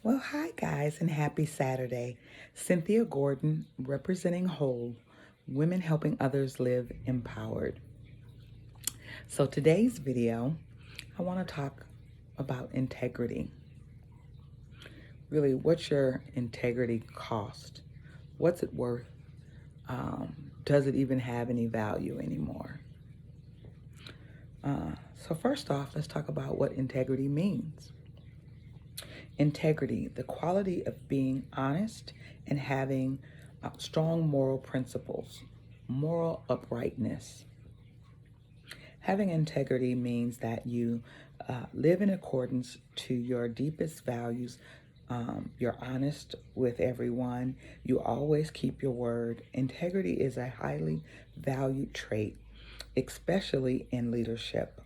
Well, hi guys, and happy Saturday. Cynthia Gordon, representing Whole, women helping others live empowered. So, today's video, I want to talk about integrity. Really, what's your integrity cost? What's it worth? Does it even have any value anymore? So, first off, let's talk about what integrity means. Integrity, the quality of being honest and having strong moral principles, moral uprightness. Having integrity means that you live in accordance to your deepest values. You're honest with everyone. You always keep your word. Integrity is a highly valued trait, especially in leadership.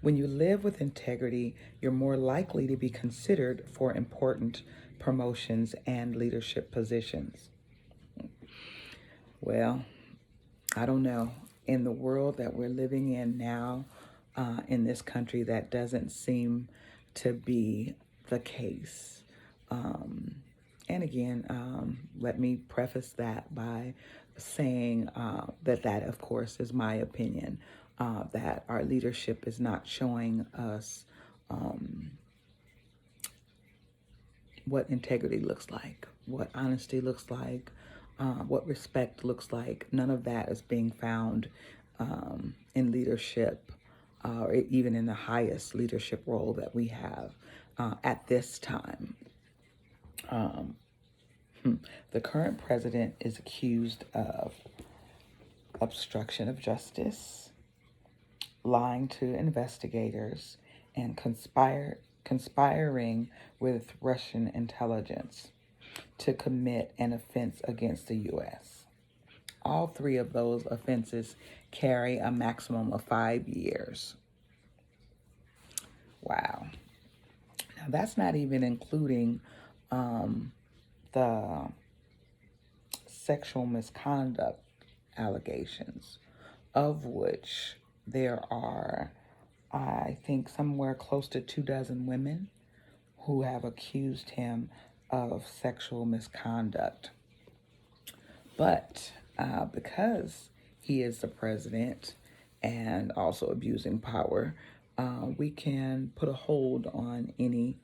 When you live with integrity, you're more likely to be considered for important promotions and leadership positions. Well, I don't know. In the world that we're living in now, in this country, that doesn't seem to be the case. And again, let me preface that by saying that, of course, is my opinion, that our leadership is not showing us what integrity looks like, what honesty looks like, what respect looks like. None of that is being found in leadership, or even in the highest leadership role that we have at this time. The current president is accused of obstruction of justice, lying to investigators, and conspiring with Russian intelligence to commit an offense against the U.S. All three of those offenses carry a maximum of 5 years. Wow. Now, that's not even including the sexual misconduct allegations, of which there are, I think, somewhere close to 24 women who have accused him of sexual misconduct. But because he is the president and also abusing power, we can put a hold on any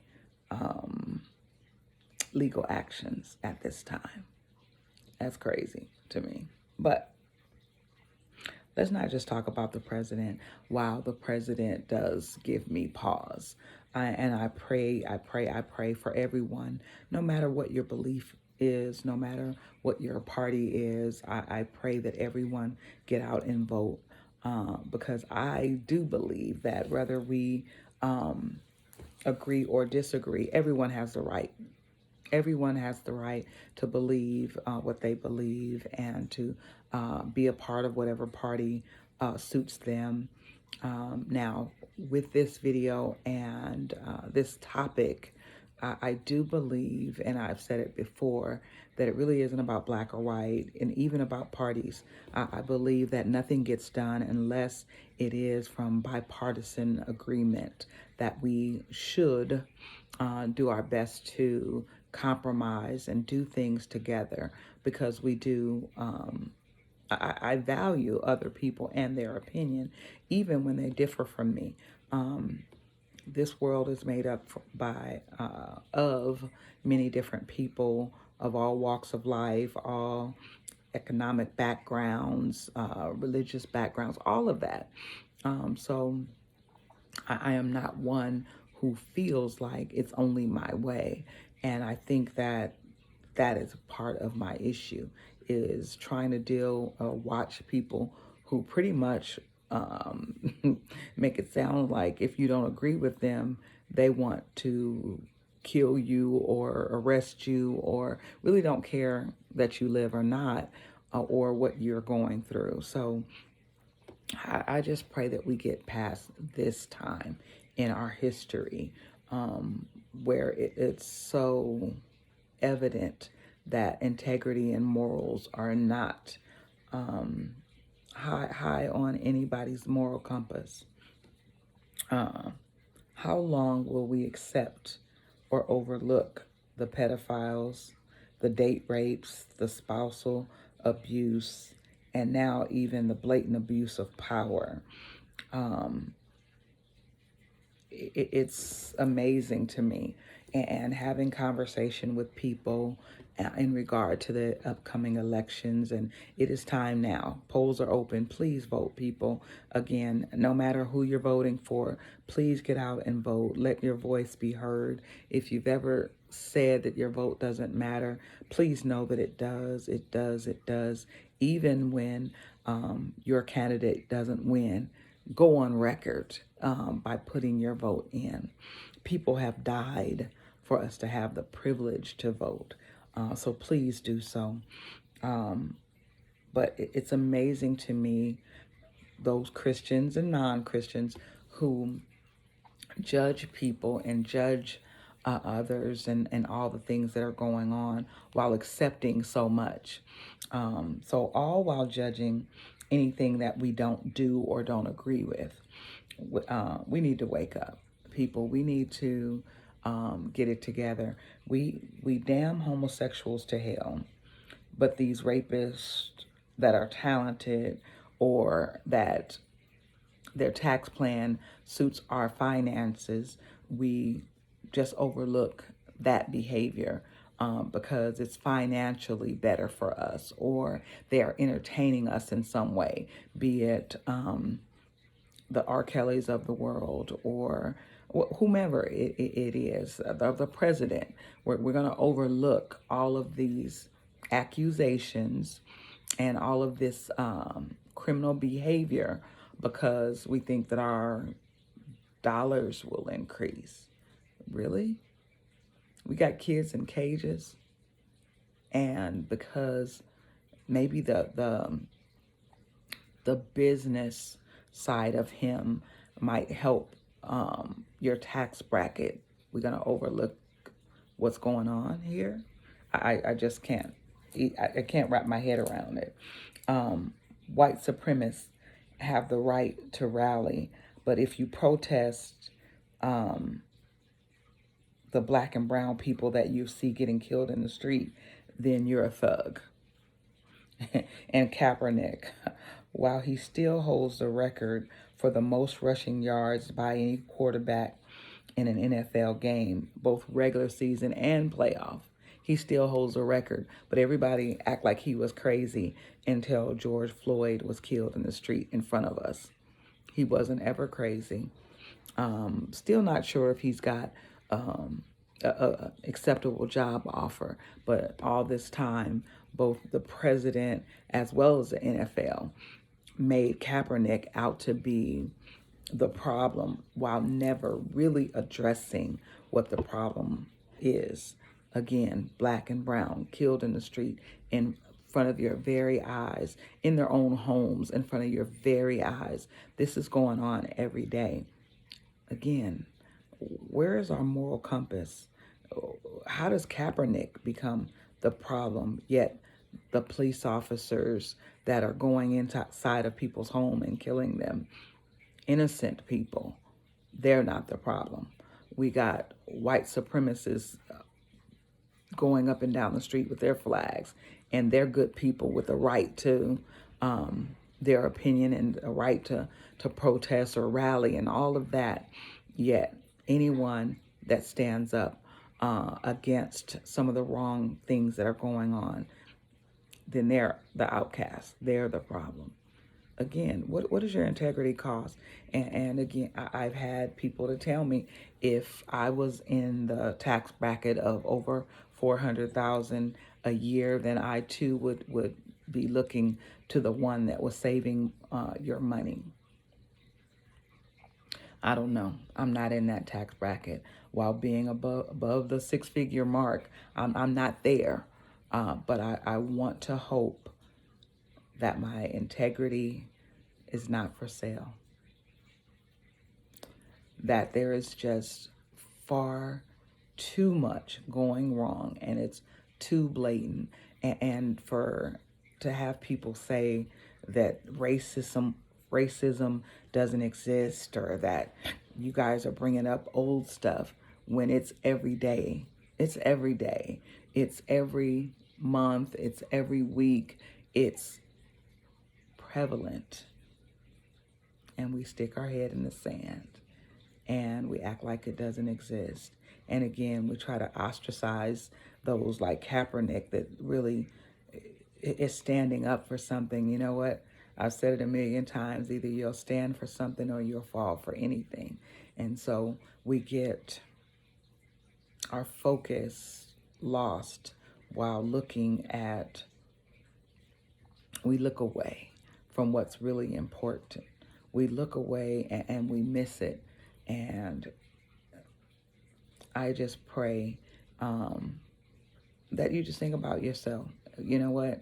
legal actions at this time. That's crazy to me. But let's not just talk about the president. While the president does give me pause. And I pray for everyone, no matter what your belief is, no matter what your party is. I pray that everyone get out and vote, because I do believe that whether we agree or disagree, everyone has the right. Everyone has the right to believe what they believe and to be a part of whatever party suits them. Now, with this video and this topic, I do believe, and I've said it before, that it really isn't about black or white and even about parties. I believe that nothing gets done unless it is from bipartisan agreement, that we should do our best to compromise and do things together, because we do. I value other people and their opinion, even when they differ from me. This world is made up of many different people of all walks of life, all economic backgrounds, religious backgrounds, all of that. So I am not one who feels like it's only my way. And I think that that is part of my issue, is trying to watch people who pretty much make it sound like if you don't agree with them, they want to kill you or arrest you, or really don't care that you live or not, or what you're going through. So I just pray that we get past this time in our history, where it's so evident that integrity and morals are not high on anybody's moral compass. How long will we accept or overlook the pedophiles, the date rapes, the spousal abuse, and now even the blatant abuse of power? Um, it's amazing to me. And having conversation with people in regard to the upcoming elections, and it is time now. Polls are open. Please vote, people. Again, no matter who you're voting for, please get out and vote. Let your voice be heard. If you've ever said that your vote doesn't matter, please know that it does. It does. It does. Even when your candidate doesn't win, go on record by putting your vote in. People have died for us to have the privilege to vote. So please do so. But it's amazing to me, those Christians and non-Christians who judge people and judge others and all the things that are going on while accepting so much. So all while judging anything that we don't do or don't agree with. We need to wake up, people. We need to get it together. We damn homosexuals to hell, but these rapists that are talented or that their tax plan suits our finances, we just overlook that behavior because it's financially better for us, or they are entertaining us in some way, be it the R. Kellys of the world, or whomever it is, the president. We're going to overlook all of these accusations and all of this criminal behavior because we think that our dollars will increase. Really? We got kids in cages, and because maybe the business side of him might help your tax bracket, we're going to overlook what's going on here. I just can't. I can't wrap my head around it. White supremacists have the right to rally, but if you protest the black and brown people that you see getting killed in the street, then you're a thug. And Kaepernick, while he still holds the record for the most rushing yards by any quarterback in an NFL game, both regular season and playoff, he still holds the record. But everybody act like he was crazy until George Floyd was killed in the street in front of us. He wasn't ever crazy. Still not sure if he's got a acceptable job offer, but all this time, both the president as well as the NFL made Kaepernick out to be the problem while never really addressing what the problem is. Again, black and brown killed in the street in front of your very eyes, in their own homes, in front of your very eyes. This is going on every day. Again, where is our moral compass? How does Kaepernick become the problem, yet the police officers that are going inside of people's home and killing them, innocent people, they're not the problem? We got white supremacists going up and down the street with their flags, and they're good people with a right to their opinion and a right to protest or rally and all of that. Yet anyone that stands up against some of the wrong things that are going on, then they're the outcast. They're the problem. Again, what does your integrity cost? And again, I've had people to tell me if I was in the tax bracket of over 400,000 a year, then I too would be looking to the one that was saving your money. I don't know. I'm not in that tax bracket. While being above the six-figure mark, I'm not there. But I want to hope that my integrity is not for sale. That there is just far too much going wrong, and it's too blatant. And to have people say that racism racism doesn't exist, or that you guys are bringing up old stuff, when it's every day. It's every day. It's every month. It's every week. It's prevalent. And we stick our head in the sand and we act like it doesn't exist. And again, we try to ostracize those like Kaepernick that really is standing up for something. You know what? I've said it a million times. Either you'll stand for something or you'll fall for anything. And so we get our focus lost while we look away from what's really important. We look away and we miss it. And I just pray that you just think about yourself. You know what?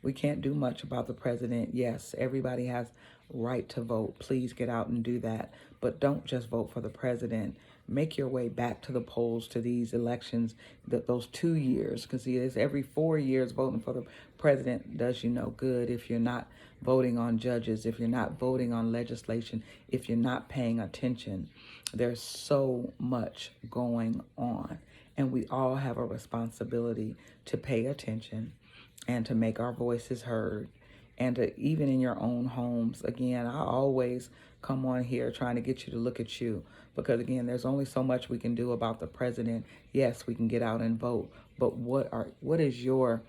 We can't do much about the president. Yes, everybody has right to vote. Please get out and do that. But don't just vote for the president. Make your way back to the polls to these elections, those 2 years. Because see, it's every 4 years voting for the president does you no good if you're not voting on judges, if you're not voting on legislation, if you're not paying attention. There's so much going on. And we all have a responsibility to pay attention and to make our voices heard, and to, even in your own homes. Again, I always come on here trying to get you to look at you, because again, there's only so much we can do about the president. Yes, we can get out and vote, but what is your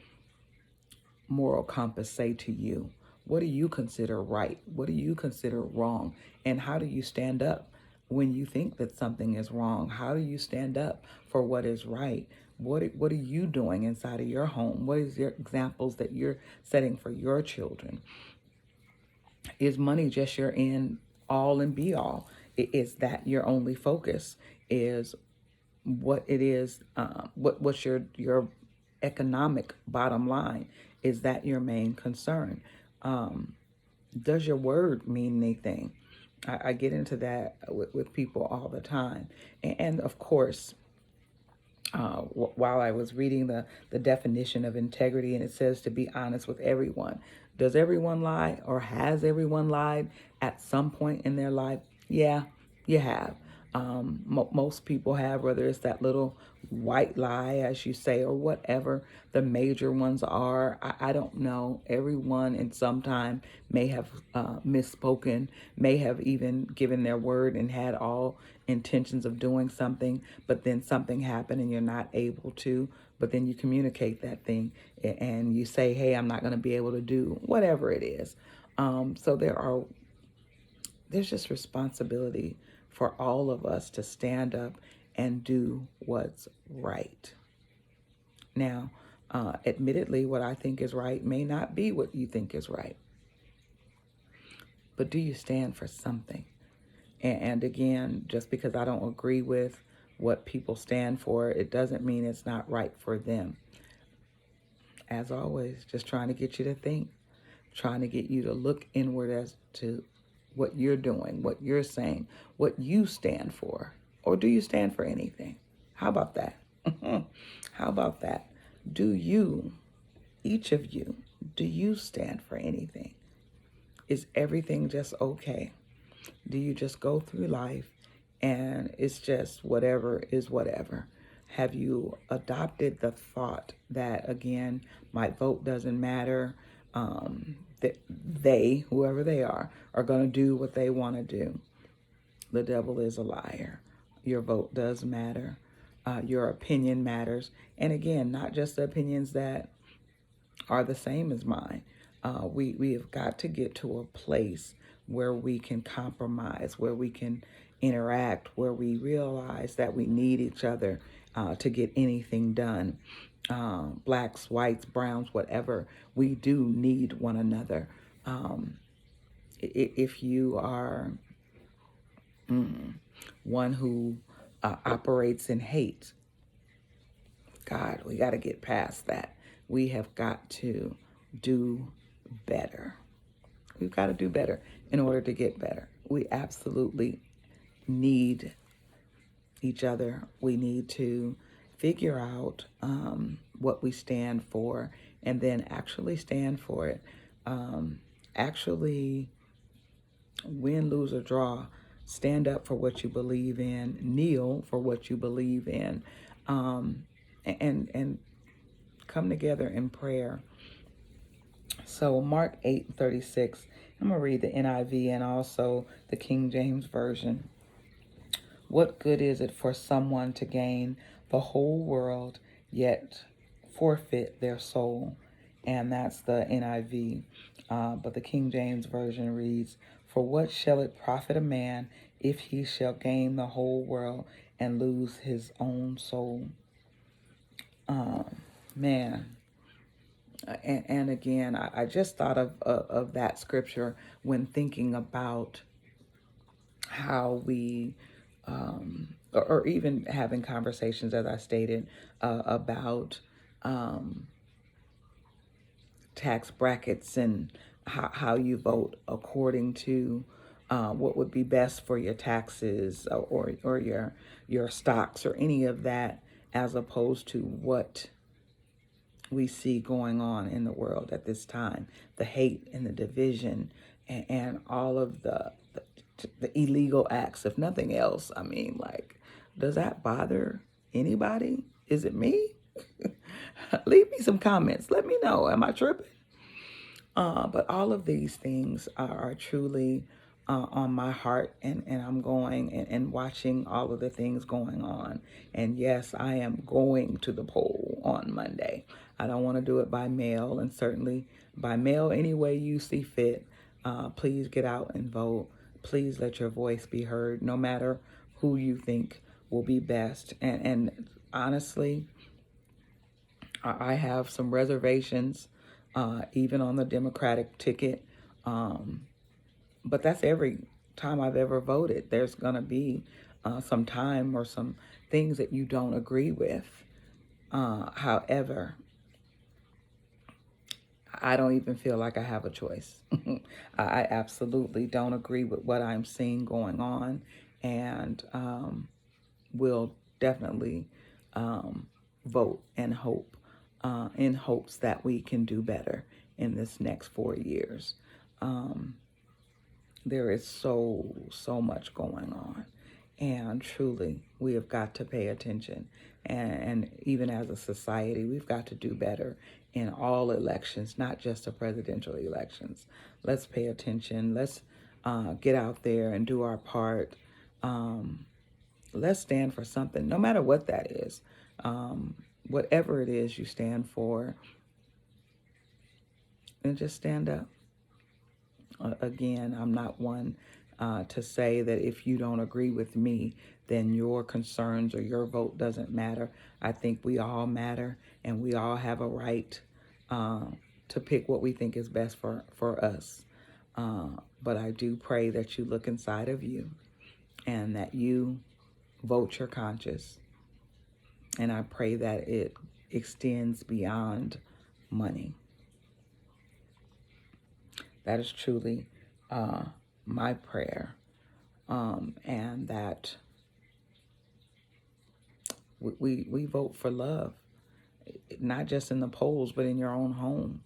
moral compass say to you? What do you consider right? What do you consider wrong? And how do you stand up when you think that something is wrong? How do you stand up for what is right? What are you doing inside of your home? What is your examples that you're setting for your children? Is money just your end all and be all? Is that your only focus? Is what it is? What's your economic bottom line? Is that your main concern? Does your word mean anything? I get into that with people all the time, and of course. While I was reading the definition of integrity, and it says to be honest with everyone. Does everyone lie, or has everyone lied at some point in their life? Yeah, you have. Most people have, whether it's that little white lie, as you say, or whatever the major ones are. I don't know. Everyone in some time may have misspoken, may have even given their word and had all intentions of doing something, but then something happened and you're not able to. But then you communicate that thing and you say, hey, I'm not going to be able to do whatever it is. So there's just responsibility for all of us to stand up and do what's right. Now, admittedly, what I think is right may not be what you think is right. But do you stand for something? And again, just because I don't agree with what people stand for, it doesn't mean it's not right for them. As always, just trying to get you to think, trying to get you to look inward as to what you're doing, what you're saying, what you stand for. Or do you stand for anything? How about that? How about that? Do you, each of you, do you stand for anything? Is everything just okay? Do you just go through life and it's just whatever is whatever? Have you adopted the thought that, again, my vote doesn't matter? That they, whoever they are going to do what they want to do? The devil is a liar. Your vote does matter. Your opinion matters. And again, not just the opinions that are the same as mine. We have got to get to a place where we can compromise, where we can interact, where we realize that we need each other to get anything done. Blacks, whites, browns, whatever, we do need one another. If you are one who operates in hate, God, we got to get past that. We have got to do better. We've got to do better in order to get better. We absolutely need each other. We need to figure out what we stand for and then actually stand for it. Actually Win, lose, or draw, stand up for what you believe in, kneel for what you believe in, and come together in prayer. So Mark 8:36, I'm going to read the NIV and also the King James Version. What good is it for someone to gain the whole world yet forfeit their soul? And that's the NIV. But the King James Version reads, for what shall it profit a man if he shall gain the whole world and lose his own soul? Man. And again, I just thought of that scripture when thinking about how we, or even having conversations, as I stated, about tax brackets and how you vote according to what would be best for your taxes or your stocks or any of that, as opposed to what we see going on in the world at this time, the hate and the division and all of the illegal acts, if nothing else. I mean, like, does that bother anybody? Is it me? Leave me some comments. Let me know. Am I tripping? But all of these things are truly on my heart, and I'm going and watching all of the things going on. And yes, I am going to the poll on Monday. I don't want to do it by mail, and certainly by mail any way you see fit. Please get out and vote. Please let your voice be heard, no matter who you think will be best. And honestly, I have some reservations, even on the Democratic ticket. But that's every time I've ever voted. There's going to be some time or some things that you don't agree with. However, I don't even feel like I have a choice. I absolutely don't agree with what I'm seeing going on, and will definitely vote and hope, in hopes that we can do better in this next 4 years. There is so much going on, and truly we have got to pay attention, and even as a society we've got to do better in all elections, not just the presidential elections. Let's pay attention. Let's get out there and do our part. Let's stand for something, no matter what that is. Whatever it is you stand for, and just stand up. Again, I'm not one to say that if you don't agree with me, then your concerns or your vote doesn't matter. I think we all matter, and we all have a right to pick what we think is best for us. But I do pray that you look inside of you and that you vote your conscience. And I pray that it extends beyond money. That is truly my prayer, and that we vote for love, not just in the polls, but in your own home,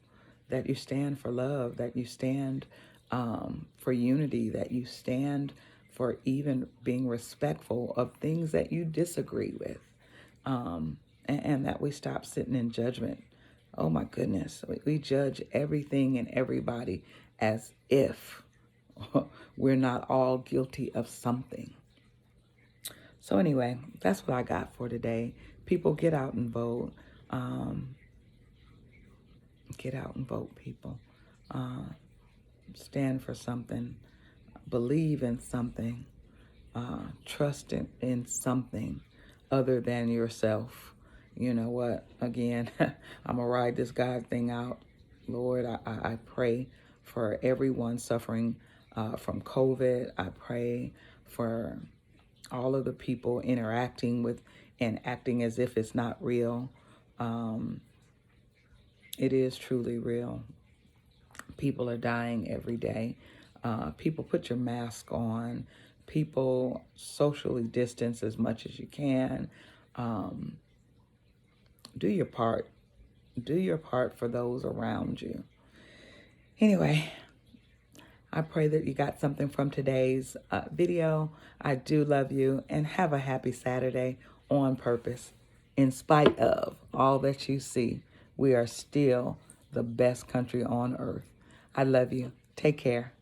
that you stand for love, that you stand for unity, that you stand for even being respectful of things that you disagree with, and that we stop sitting in judgment. Oh my goodness, we judge everything and everybody as if we're not all guilty of something. So anyway, that's what I got for today. People, get out and vote. Get out and vote, people. Stand for something. Believe in something. Trust in something other than yourself. You know what? Again, I'm going to ride this God thing out. Lord, I pray for everyone suffering from COVID. I pray for all of the people interacting with and acting as if it's not real. It is truly real. People are dying every day. People, put your mask on. People, socially distance as much as you can. Do your part. Do your part for those around you. Anyway, I pray that you got something from today's video. I do love you, and have a happy Saturday on purpose. In spite of all that you see, we are still the best country on earth. I love you. Take care.